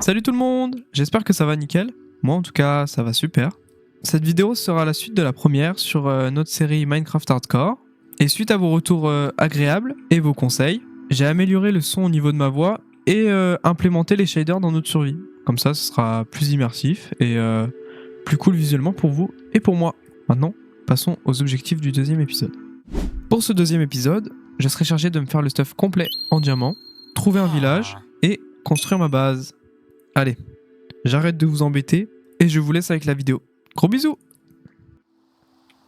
Salut tout le monde, j'espère que ça va nickel. Moi en tout cas ça va super. Cette vidéo sera la suite de la première sur notre série Minecraft Hardcore. Et suite à vos retours agréables et vos conseils, j'ai amélioré le son au niveau de ma voix et implémenté les shaders dans notre survie. Comme ça ce sera plus immersif et plus cool visuellement pour vous et pour moi. Maintenant, passons aux objectifs du deuxième épisode. Pour ce deuxième épisode, je serai chargé de me faire le stuff complet en diamant, trouver un village et construire ma base. Allez, j'arrête de vous embêter et je vous laisse avec la vidéo. Gros bisous!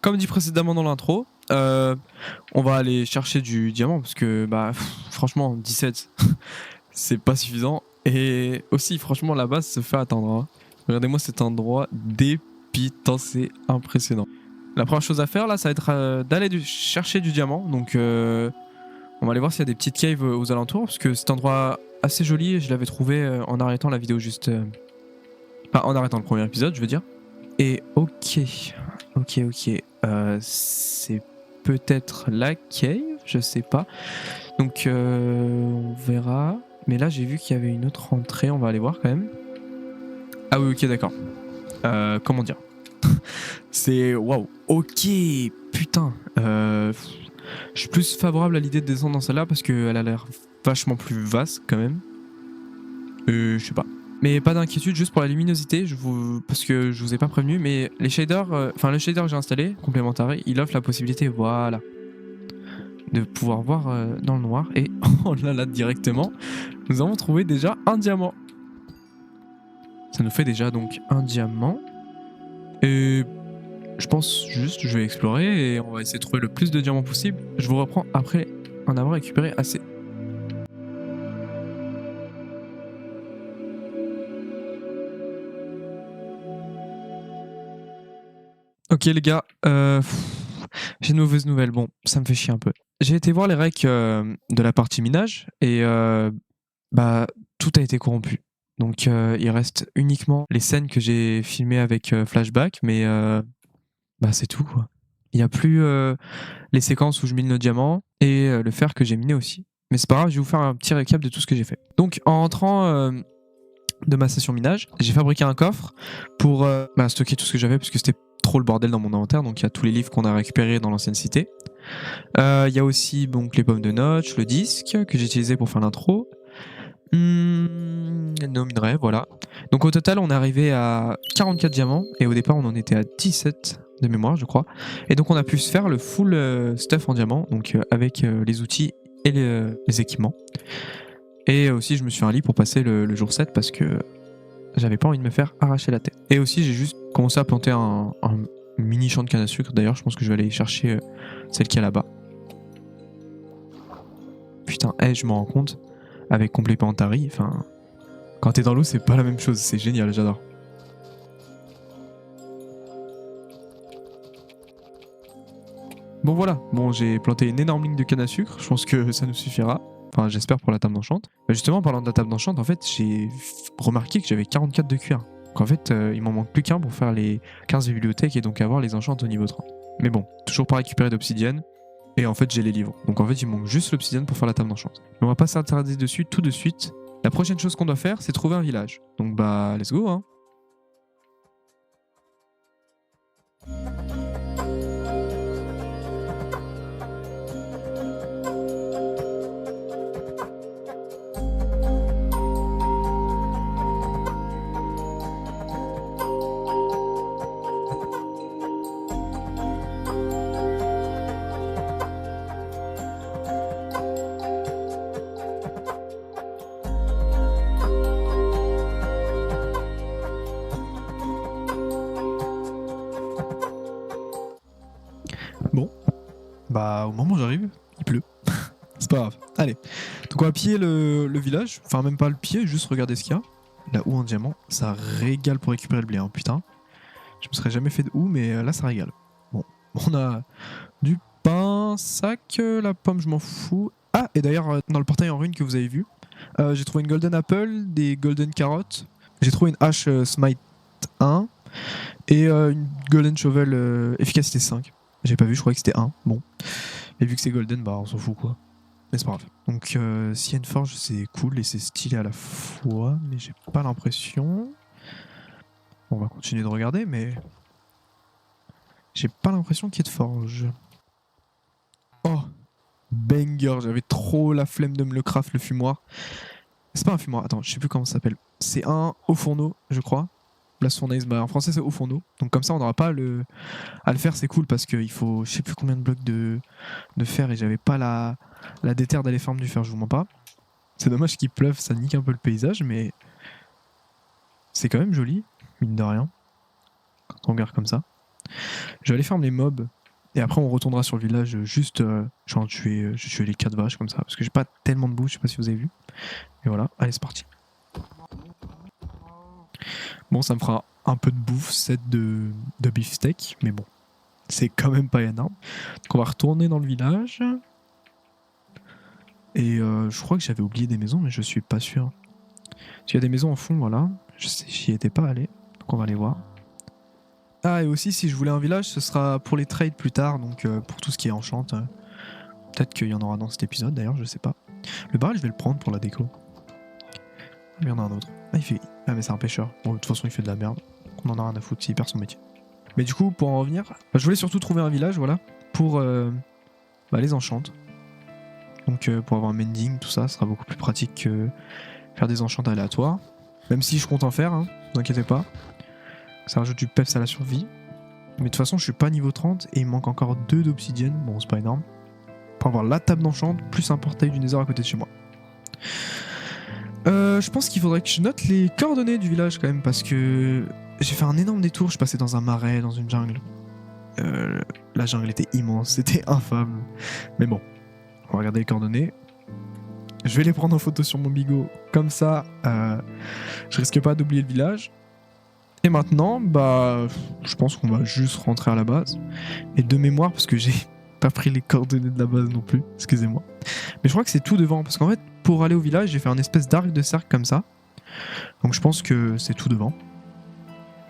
Comme dit précédemment dans l'intro, on va aller chercher du diamant parce que franchement 17 c'est pas suffisant et aussi franchement la base se fait attendre. Hein. Regardez-moi cet endroit dépitant, c'est impressionnant. La première chose à faire là ça va être d'aller chercher du diamant donc on va aller voir s'il y a des petites caves aux alentours parce que cet endroit assez joli et je l'avais trouvé en arrêtant la vidéo juste... Enfin en arrêtant le premier épisode je veux dire. Et ok, c'est peut-être la cave, je sais pas. Donc on verra. Mais là j'ai vu qu'il y avait une autre entrée, on va aller voir quand même. Ah oui ok d'accord. Comment dire c'est waouh, ok, putain. Je suis plus favorable à l'idée de descendre dans celle-là parce qu'elle a l'air vachement plus vaste quand même. Je sais pas. Mais pas d'inquiétude, juste pour la luminosité, parce que je vous ai pas prévenu, mais les shaders, le shader que j'ai installé, Complementary, il offre la possibilité, voilà, de pouvoir voir dans le noir. Et oh là directement, nous avons trouvé déjà un diamant. Ça nous fait déjà donc un diamant. Et je pense juste, je vais explorer et on va essayer de trouver le plus de diamants possible. Je vous reprends après en avoir récupéré assez. Ok les gars, j'ai de mauvaises nouvelles, bon ça me fait chier un peu. J'ai été voir les recs de la partie minage et tout a été corrompu. Donc il reste uniquement les scènes que j'ai filmées avec flashback, mais c'est tout quoi. Il n'y a plus les séquences où je mine le diamant et le fer que j'ai miné aussi. Mais c'est pas grave, je vais vous faire un petit récap de tout ce que j'ai fait. Donc en rentrant de ma session minage, j'ai fabriqué un coffre pour stocker tout ce que j'avais parce que c'était trop le bordel dans mon inventaire. Donc il y a tous les livres qu'on a récupérés dans l'ancienne cité. Il y a aussi donc les pommes de notch, le disque que j'ai utilisé pour faire l'intro. Nos minerais, voilà. Donc au total, on est arrivé à 44 diamants et au départ, on en était à 17 de mémoire, je crois. Et donc on a pu se faire le full stuff en diamant, donc avec les outils et les équipements. Et aussi, je me suis fait un lit pour passer le jour 7 parce que j'avais pas envie de me faire arracher la tête. Et aussi, j'ai juste commencé à planter un mini champ de canne à sucre. D'ailleurs, je pense que je vais aller chercher celle qui est là-bas. Putain, je me rends compte, avec Complementary, enfin, quand t'es dans l'eau, c'est pas la même chose. C'est génial, j'adore. Bon voilà, j'ai planté une énorme ligne de canne à sucre. Je pense que ça nous suffira. Enfin, j'espère pour la table d'enchante. Justement, en parlant de la table d'enchante, en fait, j'ai remarqué que j'avais 44 de cuir. Donc en fait, il m'en manque plus qu'un pour faire les 15 bibliothèques et donc avoir les enchantes au niveau 30. Mais bon, toujours pas récupérer d'obsidienne. Et en fait, j'ai les livres. Donc en fait, il me manque juste l'obsidienne pour faire la table d'enchante. Mais on va pas s'attarder dessus tout de suite. La prochaine chose qu'on doit faire, c'est trouver un village. Donc let's go, hein. Bon, au moment où j'arrive, il pleut. C'est pas grave. Allez. Donc on va piller le village. Enfin, même pas le piller, juste regarder ce qu'il y a. La houe en diamant, ça régale pour récupérer le blé, hein, putain. Je me serais jamais fait de houe, mais là ça régale. Bon, on a du pain, sac, la pomme, je m'en fous. Ah, et d'ailleurs, dans le portail en ruine que vous avez vu, j'ai trouvé une golden apple, des golden carottes. J'ai trouvé une hache smite 1 et une golden shovel efficacité 5. J'ai pas vu, je croyais que c'était 1. Bon. Mais vu que c'est golden, on s'en fout quoi. Mais c'est pas grave. Donc s'il y a une forge, c'est cool et c'est stylé à la fois, mais j'ai pas l'impression. On va continuer de regarder, mais j'ai pas l'impression qu'il y ait de forge. Oh, banger, j'avais trop la flemme de me le craft le fumoir. C'est pas un fumoir, attends, je sais plus comment ça s'appelle. C'est un haut fourneau, je crois. Blast Furnace, bah en français c'est haut fourneau. Donc comme ça on n'aura pas à le faire, c'est cool parce qu'il faut je sais plus combien de blocs de fer et j'avais pas la déterre d'aller farm du fer, je vous mens pas. C'est dommage qu'il pleuve, ça nique un peu le paysage, mais c'est quand même joli, mine de rien, quand on regarde comme ça. Je vais aller farm les mobs et après on retournera sur le village juste genre tuer les 4 vaches comme ça parce que j'ai pas tellement de bouffe, je sais pas si vous avez vu. Et voilà, allez c'est parti. Bon, ça me fera un peu de bouffe, 7 de beefsteak, mais bon, c'est quand même pas énorme. Donc on va retourner dans le village. Et je crois que j'avais oublié des maisons, mais je suis pas sûr. Il y a des maisons en fond, voilà. J'y étais pas allé, donc on va aller voir. Ah, et aussi, si je voulais un village, ce sera pour les trades plus tard, donc pour tout ce qui est enchant. Peut-être qu'il y en aura dans cet épisode, d'ailleurs, je sais pas. Le barrel, je vais le prendre pour la déco. Il y en a un autre. Ah, mais c'est un pêcheur. Bon, de toute façon, il fait de la merde. On en a rien à foutre s'il perd son métier. Mais du coup, pour en revenir, je voulais surtout trouver un village, voilà, pour les enchantes. Donc pour avoir un mending, tout ça, ce sera beaucoup plus pratique que faire des enchantes aléatoires. Même si je compte en faire, hein, ne vous inquiétez pas. Ça rajoute du peps à la survie. Mais de toute façon, je suis pas niveau 30 et il me manque encore 2 d'obsidienne. Bon, c'est pas énorme. Pour avoir la table d'enchante plus un portail du Nether à côté de chez moi. Je pense qu'il faudrait que je note les coordonnées du village quand même parce que j'ai fait un énorme détour. Je suis passé dans un marais, dans une jungle. La jungle était immense, c'était infâme. Mais bon, on va regarder les coordonnées. Je vais les prendre en photo sur mon bigot. Comme ça, je risque pas d'oublier le village. Et maintenant, je pense qu'on va juste rentrer à la base. Et de mémoire, parce que j'ai pas pris les coordonnées de la base non plus, excusez-moi. Mais je crois que c'est tout devant, parce qu'en fait, pour aller au village, j'ai fait un espèce d'arc de cercle comme ça. Donc je pense que c'est tout devant.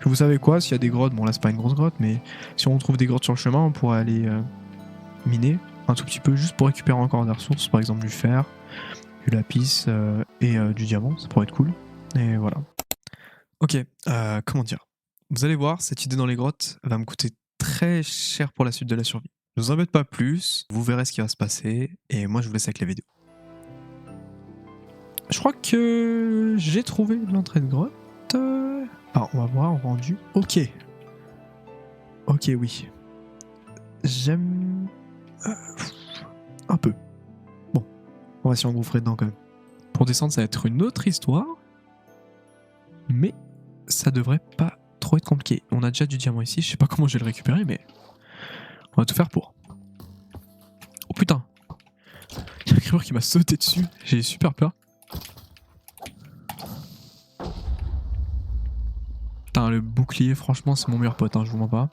Vous savez quoi, s'il y a des grottes, bon là c'est pas une grosse grotte, mais si on trouve des grottes sur le chemin, on pourrait aller miner un tout petit peu, juste pour récupérer encore des ressources, par exemple du fer, du lapis et du diamant, ça pourrait être cool. Et voilà. Ok, comment dire. Vous allez voir, cette idée dans les grottes va me coûter très cher pour la suite de la survie. Ne vous embête pas plus, vous verrez ce qui va se passer, et moi je vous laisse avec la vidéo. Je crois que j'ai trouvé l'entrée de grotte. On va voir au rendu. Ok. Ok, oui. J'aime... un peu. Bon, on va s'y engouffrer dedans quand même. Pour descendre, ça va être une autre histoire. Mais ça devrait pas trop être compliqué. On a déjà du diamant ici, je sais pas comment je vais le récupérer, mais on va tout faire pour. Oh putain! Il y a un creeper qui m'a sauté dessus, j'ai super peur. Putain, le bouclier, franchement, c'est mon meilleur pote, hein, je vous mens pas.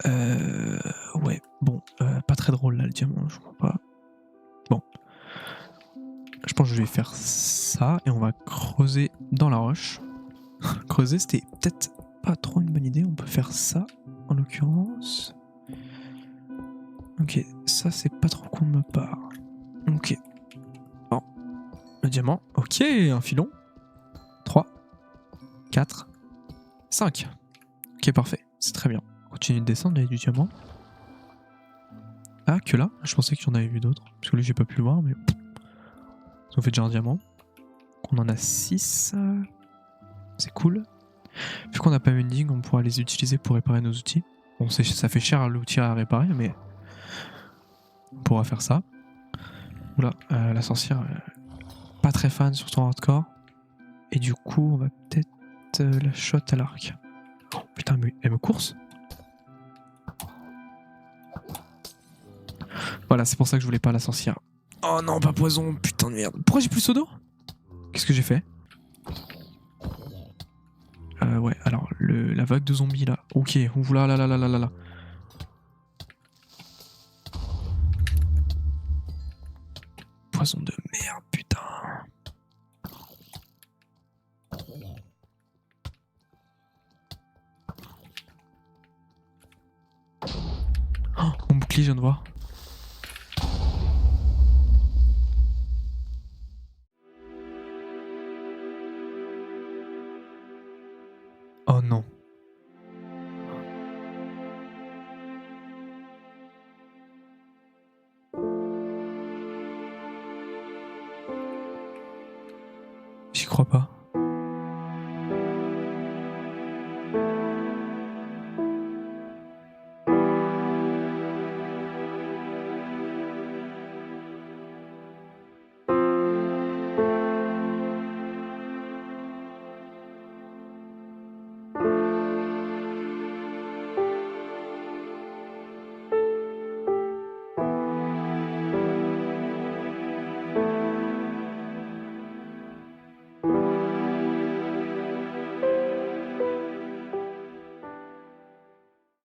Ouais, bon, pas très drôle là le diamant, je vous mens pas. Bon. Je pense que je vais faire ça et on va creuser dans la roche. Creuser, c'était peut-être pas trop une bonne idée. On peut faire ça, en l'occurrence. Ok, ça c'est pas trop con de ma part. Ok. Bon. Le diamant. Ok, un filon. 3, 4, 5. Ok, parfait. C'est très bien. On continue de descendre, il y a du diamant. Ah, que là? Je pensais que j'en avais vu d'autres. Parce que lui, j'ai pas pu le voir, mais... On fait déjà un diamant. On en a 6. C'est cool. Vu qu'on n'a pas mending, on pourra les utiliser pour réparer nos outils. Bon, ça fait cher l'outil à réparer, mais on pourra faire ça. Oula, la sorcière, pas très fan, surtout en hardcore. Et du coup, on va peut-être la shot à l'arc. Oh putain, mais elle me course. Voilà, c'est pour ça que je voulais pas la sorcière. Oh non, pas poison, putain de merde. Pourquoi j'ai plus d'eau? Qu'est-ce que j'ai fait? Ouais, alors, la vague de zombies là. Ok, oula là là là là là là. Poison de merde, putain. Oh, mon bouclier, je viens de voir. crois pas.